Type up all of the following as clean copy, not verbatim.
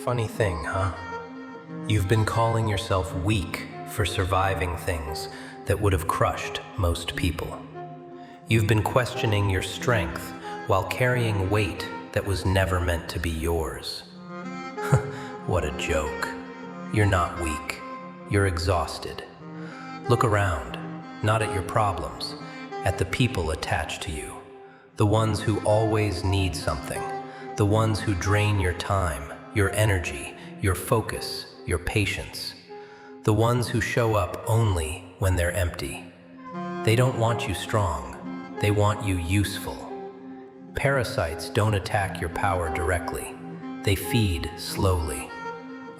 Funny thing, huh? You've been calling yourself weak for surviving things that would have crushed most people. You've been questioning your strength while carrying weight that was never meant to be yours. What a joke. You're not weak. You're exhausted. Look around, not at your problems, at the people attached to you. The ones who always need something. The ones who drain your time, your energy, your focus, your patience. The ones who show up only when they're empty. They don't want you strong. They want you useful. Parasites don't attack your power directly. They feed slowly.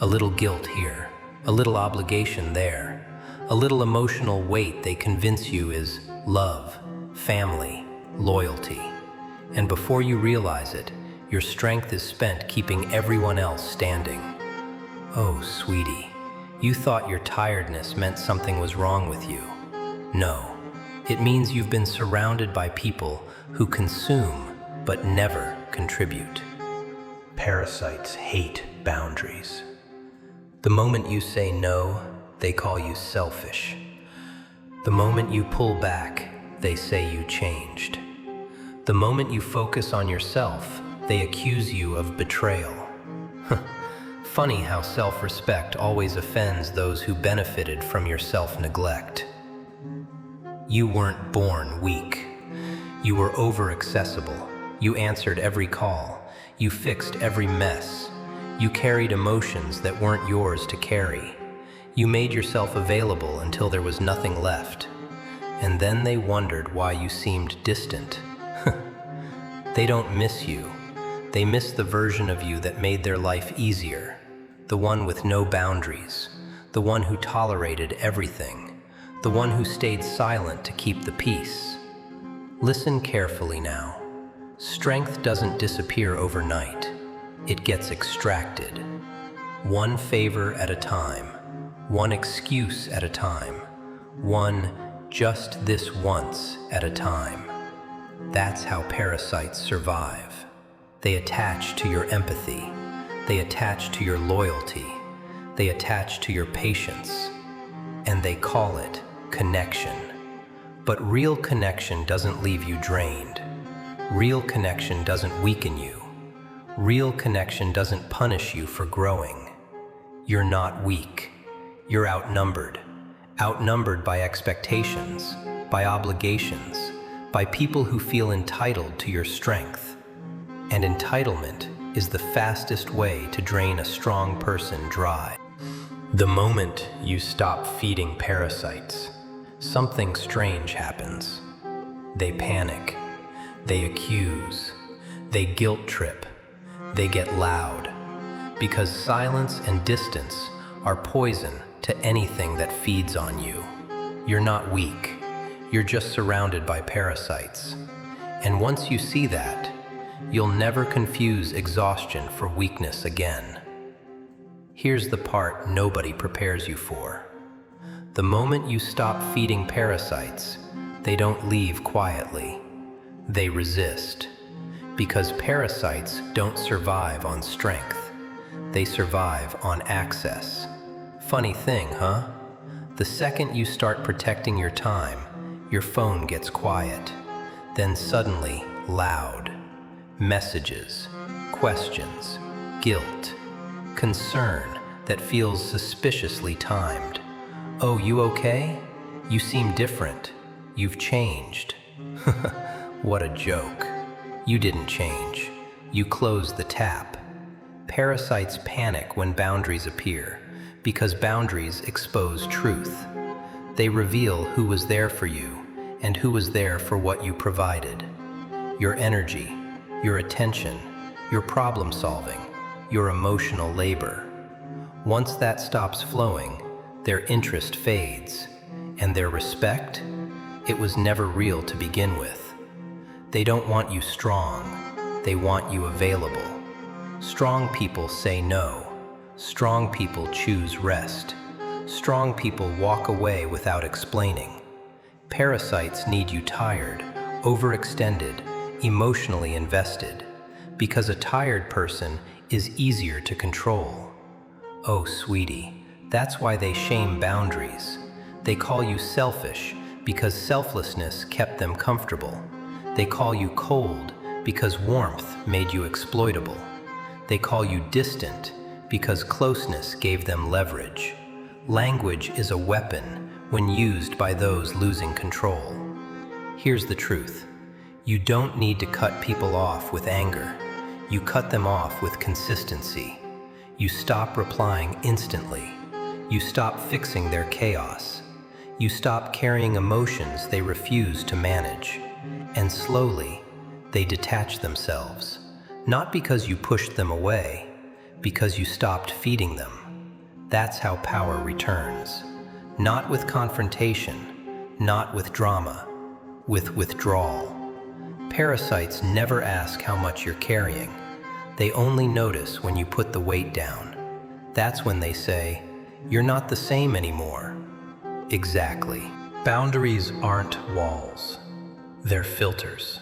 A little guilt here, a little obligation there, a little emotional weight they convince you is love, family, loyalty. And before you realize it, your strength is spent keeping everyone else standing. Oh, sweetie, you thought your tiredness meant something was wrong with you. No, it means you've been surrounded by people who consume but never contribute. Parasites hate boundaries. The moment you say no, they call you selfish. The moment you pull back, they say you changed. The moment you focus on yourself, they accuse you of betrayal. Funny how self-respect always offends those who benefited from your self-neglect. You weren't born weak. You were over-accessible. You answered every call. You fixed every mess. You carried emotions that weren't yours to carry. You made yourself available until there was nothing left. And then they wondered why you seemed distant. They don't miss you. They miss the version of you that made their life easier. The one with no boundaries. The one who tolerated everything. The one who stayed silent to keep the peace. Listen carefully now. Strength doesn't disappear overnight. It gets extracted. One favor at a time. One excuse at a time. One just this once at a time. That's how parasites survive. They attach to your empathy. They attach to your loyalty. They attach to your patience. And they call it connection. But real connection doesn't leave you drained. Real connection doesn't weaken you. Real connection doesn't punish you for growing. You're not weak. You're outnumbered. Outnumbered by expectations, by obligations, by people who feel entitled to your strength. And entitlement is the fastest way to drain a strong person dry. The moment you stop feeding parasites, something strange happens. They panic. They accuse. They guilt trip. They get loud. Because silence and distance are poison to anything that feeds on you. You're not weak. You're just surrounded by parasites. And once you see that, you'll never confuse exhaustion for weakness again. Here's the part nobody prepares you for. The moment you stop feeding parasites, they don't leave quietly. They resist. Because parasites don't survive on strength. They survive on access. Funny thing, huh? The second you start protecting your time, your phone gets quiet. Then suddenly, loud. Messages, questions, guilt, concern that feels suspiciously timed. Oh, you okay? You seem different. You've changed. What a joke. You didn't change. You closed the tap. Parasites panic when boundaries appear, because boundaries expose truth. They reveal who was there for you and who was there for what you provided. Your energy, your attention, your problem solving, your emotional labor. Once that stops flowing, their interest fades, and their respect, it was never real to begin with. They don't want you strong, they want you available. Strong people say no. Strong people choose rest. Strong people walk away without explaining. Parasites need you tired, overextended, emotionally invested. because a tired person is easier to control. Oh, sweetie, that's why they shame boundaries. They call you selfish because selflessness kept them comfortable. They call you cold because warmth made you exploitable. They call you distant because closeness gave them leverage. Language is a weapon when used by those losing control. Here's the truth. You don't need to cut people off with anger. You cut them off with consistency. You stop replying instantly. You stop fixing their chaos. You stop carrying emotions they refuse to manage. And slowly, they detach themselves. Not because you pushed them away, because you stopped feeding them. That's how power returns. Not with confrontation, not with drama, with withdrawal. Parasites never ask how much you're carrying. They only notice when you put the weight down. That's when they say, "You're not the same anymore." Exactly. Boundaries aren't walls. They're filters.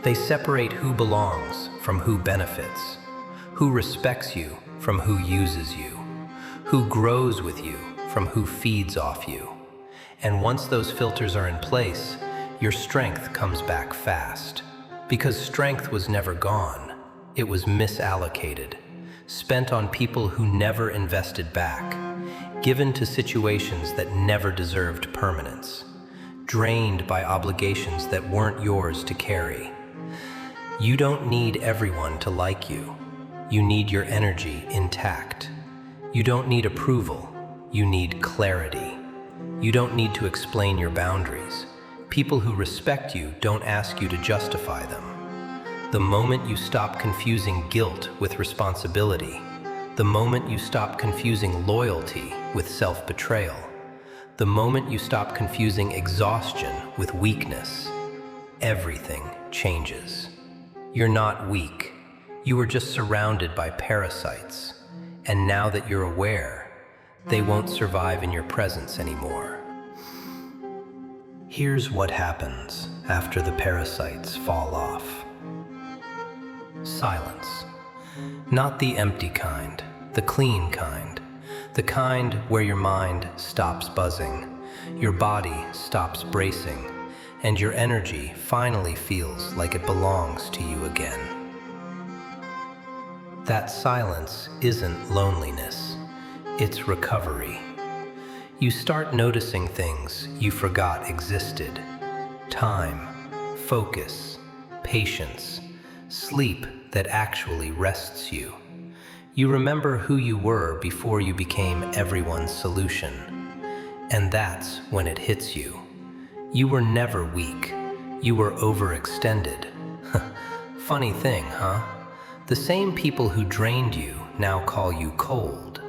They separate who belongs from who benefits, who respects you from who uses you, who grows with you from who feeds off you. And once those filters are in place, your strength comes back fast. Because strength was never gone, it was misallocated, spent on people who never invested back, given to situations that never deserved permanence, drained by obligations that weren't yours to carry. You don't need everyone to like you. You need your energy intact. You don't need approval. You need clarity. You don't need to explain your boundaries. People who respect you don't ask you to justify them. The moment you stop confusing guilt with responsibility, the moment you stop confusing loyalty with self-betrayal, the moment you stop confusing exhaustion with weakness, everything changes. You're not weak. You were just surrounded by parasites. And now that you're aware, they won't survive in your presence anymore. Here's what happens after the parasites fall off. Silence. Not the empty kind, the clean kind. The kind where your mind stops buzzing, your body stops bracing, and your energy finally feels like it belongs to you again. That silence isn't loneliness, it's recovery. You start noticing things you forgot existed. Time, focus, patience, sleep that actually rests you. You remember who you were before you became everyone's solution. And that's when it hits you. You were never weak. You were overextended. Funny thing, huh? The same people who drained you now call you cold.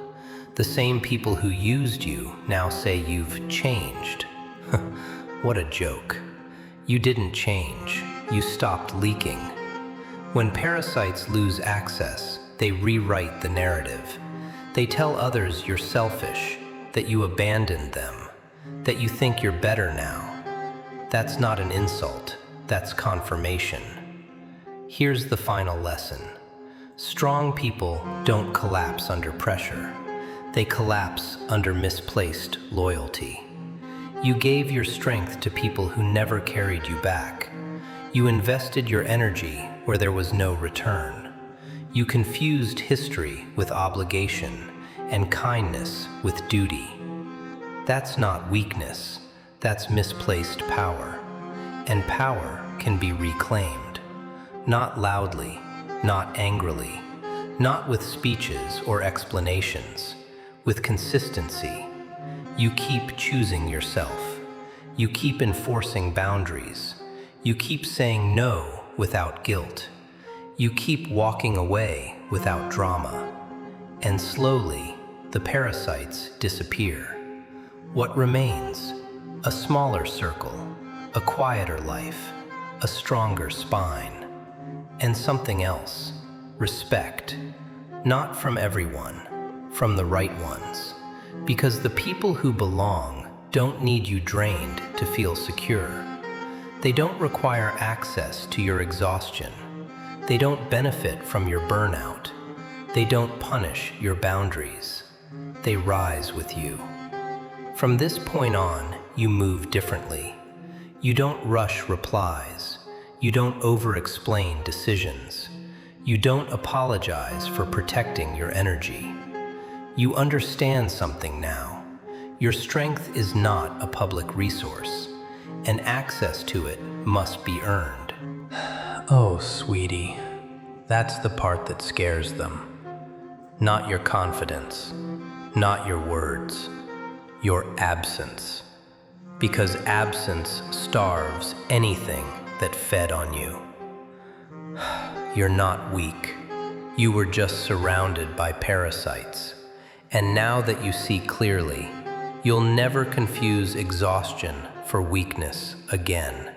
The same people who used you now say you've changed. What a joke. You didn't change. You stopped leaking. When parasites lose access, they rewrite the narrative. They tell others you're selfish, that you abandoned them, that you think you're better now. That's not an insult, that's confirmation. Here's the final lesson. Strong people don't collapse under pressure. They collapse under misplaced loyalty. You gave your strength to people who never carried you back. You invested your energy where there was no return. You confused history with obligation and kindness with duty. That's not weakness, that's misplaced power. And power can be reclaimed. Not loudly, not angrily, not with speeches or explanations, with consistency. You keep choosing yourself. You keep enforcing boundaries. You keep saying no without guilt. You keep walking away without drama. And slowly, the parasites disappear. What remains? A smaller circle, a quieter life, a stronger spine, and something else, respect, not from everyone, from the right ones. Because the people who belong don't need you drained to feel secure. They don't require access to your exhaustion. They don't benefit from your burnout. They don't punish your boundaries. They rise with you. From this point on, you move differently. You don't rush replies. You don't over-explain decisions. You don't apologize for protecting your energy. You understand something now. Your strength is not a public resource, and access to it must be earned. Oh, sweetie, that's the part that scares them. Not your confidence, not your words, your absence. Because absence starves anything that fed on you. You're not weak. You were just surrounded by parasites. And now that you see clearly, you'll never confuse exhaustion for weakness again.